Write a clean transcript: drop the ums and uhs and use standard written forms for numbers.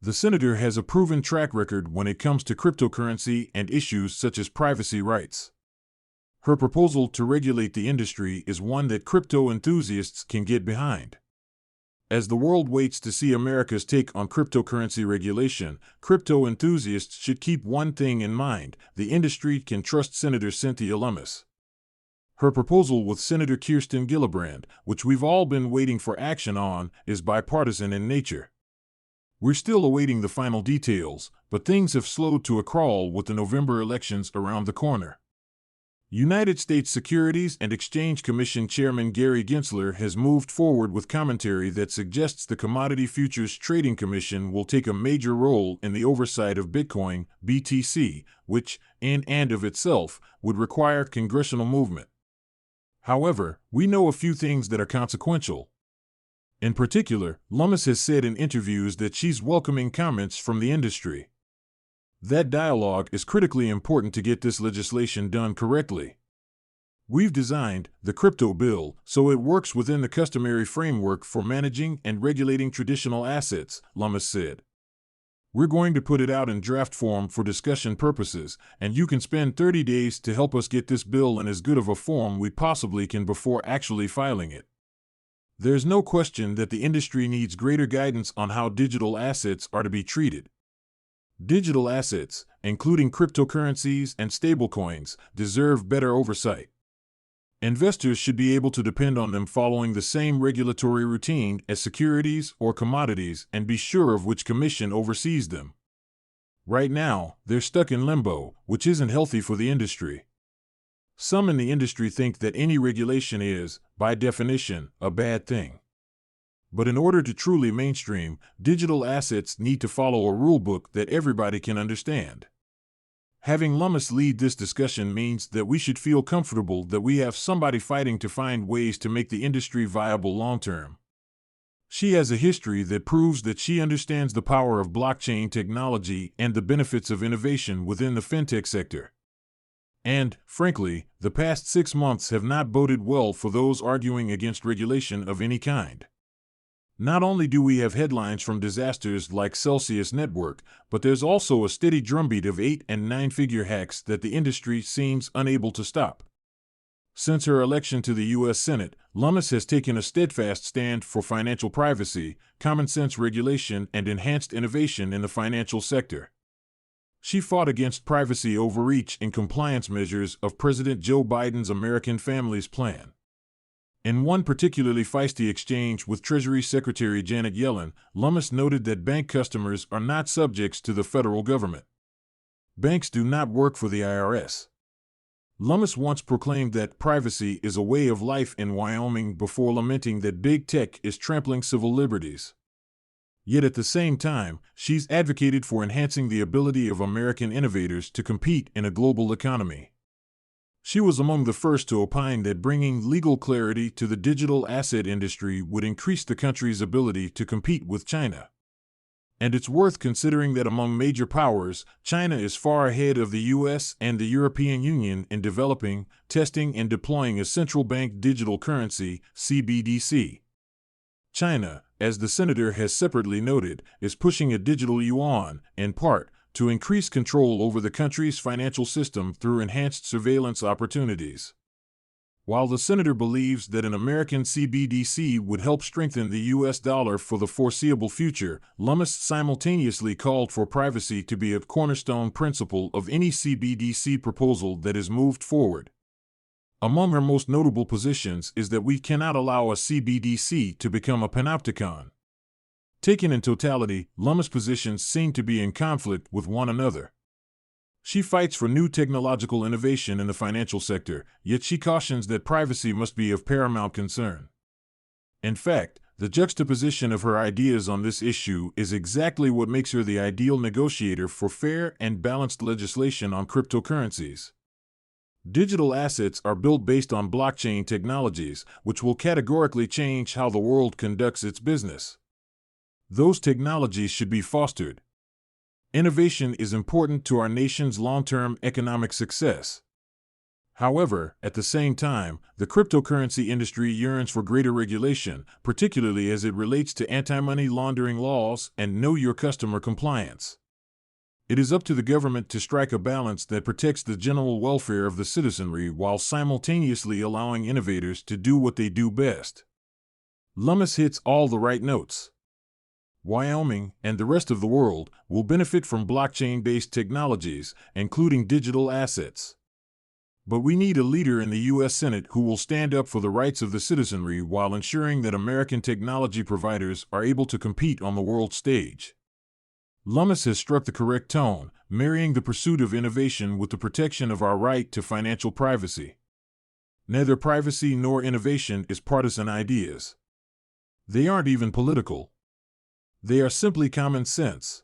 The senator has a proven track record when it comes to cryptocurrency and issues such as privacy rights. Her proposal to regulate the industry is one that crypto enthusiasts can get behind. As the world waits to see America's take on cryptocurrency regulation, crypto enthusiasts should keep one thing in mind: the industry can trust Senator Cynthia Lummis. Her proposal with Senator Kirsten Gillibrand, which we've all been waiting for action on, is bipartisan in nature. We're still awaiting the final details, but things have slowed to a crawl with the November elections around the corner. United States Securities and Exchange Commission Chairman Gary Gensler has moved forward with commentary that suggests the Commodity Futures Trading Commission will take a major role in the oversight of Bitcoin, BTC, which, in and of itself, would require congressional movement. However, we know a few things that are consequential. In particular, Lummis has said in interviews that she's welcoming comments from the industry. That dialogue is critically important to get this legislation done correctly. We've designed the crypto bill so it works within the customary framework for managing and regulating traditional assets, Lummis said. We're going to put it out in draft form for discussion purposes, and you can spend 30 days to help us get this bill in as good of a form we possibly can before actually filing it. There's no question that the industry needs greater guidance on how digital assets are to be treated. Digital assets, including cryptocurrencies and stablecoins, deserve better oversight. Investors should be able to depend on them following the same regulatory routine as securities or commodities and be sure of which commission oversees them. Right now, they're stuck in limbo, which isn't healthy for the industry. Some in the industry think that any regulation is, by definition, a bad thing. But in order to truly mainstream, digital assets need to follow a rulebook that everybody can understand. Having Lummis lead this discussion means that we should feel comfortable that we have somebody fighting to find ways to make the industry viable long-term. She has a history that proves that she understands the power of blockchain technology and the benefits of innovation within the fintech sector. And, frankly, the past 6 months have not boded well for those arguing against regulation of any kind. Not only do we have headlines from disasters like Celsius Network, but there's also a steady drumbeat of 8- and 9-figure hacks that the industry seems unable to stop. Since her election to the U.S. Senate, Lummis has taken a steadfast stand for financial privacy, common sense regulation, and enhanced innovation in the financial sector. She fought against privacy overreach and compliance measures of President Joe Biden's American Families Plan. In one particularly feisty exchange with Treasury Secretary Janet Yellen, Lummis noted that bank customers are not subjects to the federal government. Banks do not work for the IRS. Lummis once proclaimed that privacy is a way of life in Wyoming before lamenting that big tech is trampling civil liberties. Yet at the same time, she's advocated for enhancing the ability of American innovators to compete in a global economy. She was among the first to opine that bringing legal clarity to the digital asset industry would increase the country's ability to compete with China. And it's worth considering that among major powers, China is far ahead of the U.S. and the European Union in developing, testing, and deploying a central bank digital currency, CBDC. China, as the senator has separately noted, is pushing a digital yuan, in part, to increase control over the country's financial system through enhanced surveillance opportunities. While the senator believes that an American CBDC would help strengthen the U.S. dollar for the foreseeable future, Lummis simultaneously called for privacy to be a cornerstone principle of any CBDC proposal that is moved forward. Among her most notable positions is that we cannot allow a CBDC to become a panopticon. Taken in totality, Lummis' positions seem to be in conflict with one another. She fights for new technological innovation in the financial sector, yet she cautions that privacy must be of paramount concern. In fact, the juxtaposition of her ideas on this issue is exactly what makes her the ideal negotiator for fair and balanced legislation on cryptocurrencies. Digital assets are built based on blockchain technologies, which will categorically change how the world conducts its business. Those technologies should be fostered. Innovation is important to our nation's long-term economic success. However, at the same time, the cryptocurrency industry yearns for greater regulation, particularly as it relates to anti-money laundering laws and know your customer compliance. It is up to the government to strike a balance that protects the general welfare of the citizenry while simultaneously allowing innovators to do what they do best. Lummis hits all the right notes. Wyoming, and the rest of the world, will benefit from blockchain-based technologies, including digital assets. But we need a leader in the U.S. Senate who will stand up for the rights of the citizenry while ensuring that American technology providers are able to compete on the world stage. Lummis has struck the correct tone, marrying the pursuit of innovation with the protection of our right to financial privacy. Neither privacy nor innovation is partisan ideas. They aren't even political. They are simply common sense.